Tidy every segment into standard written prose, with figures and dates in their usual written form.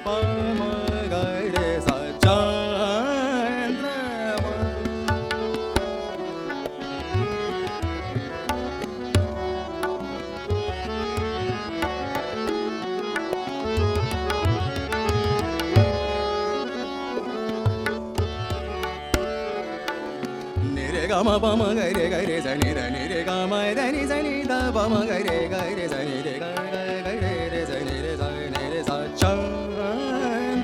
पम गरे सा चंद्रमा निरे ग म प म गरे गरे स नि ध नि रे ग म ध नि स नि ध प म गरे गरे स नि रे ग ग गरे रे स नि रे स चंद्रमा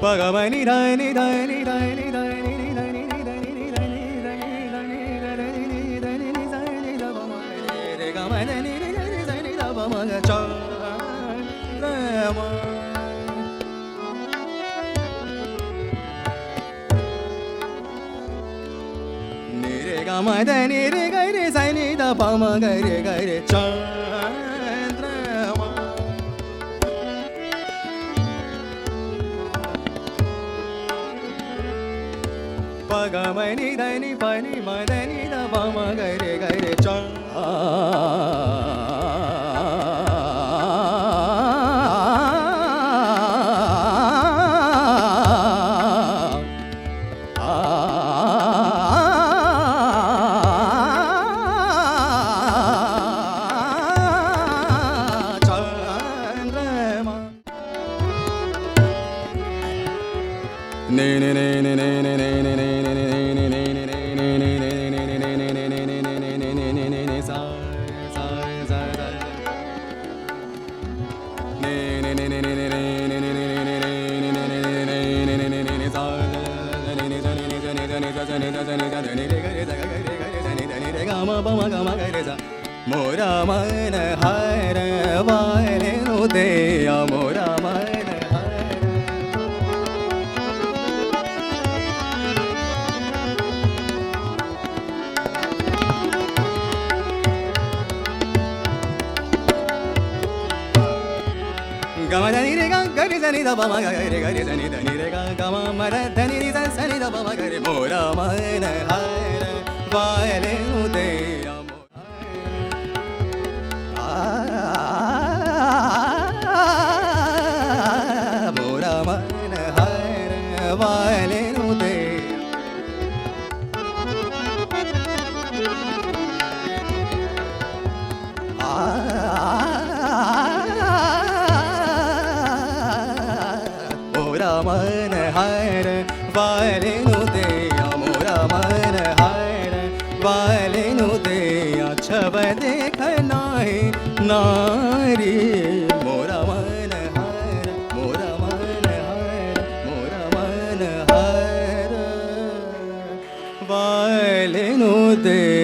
प ग म नि ध नि ध नि ध नि ध नि नि ध नि नि ध नि नि ध नि ध नि ध नि ध नि ध नि नि ध नि ध प म रे ग म ध नि रि ध नि ध नि ध प म ग चंद्रमा नि रे ग म ध नि रे ग रे स नि ध प म ग रे चंद्रमा प ग म नि ध नि प नि म ध नि ध प म ग रे चंद्रमा ने ने ने ने ने ने ने ने ने मोरा मन हर वाले नु देया मोरा मन हर गम धनि रे ग गरि स नि ध प म ग रे गरि स नि ध नि रे ग ग म म र ध नि रि स नि ध प म ग रे मोरा मन हर वाले नु देया मोरा मन हर वाले नु देया मोरा मन हर वाले नु देया मोरा मन हर वाले नु देया छब देख नाही नारी मोरा मन हर मोरा मन हर मोरा मन हर वाले नु दे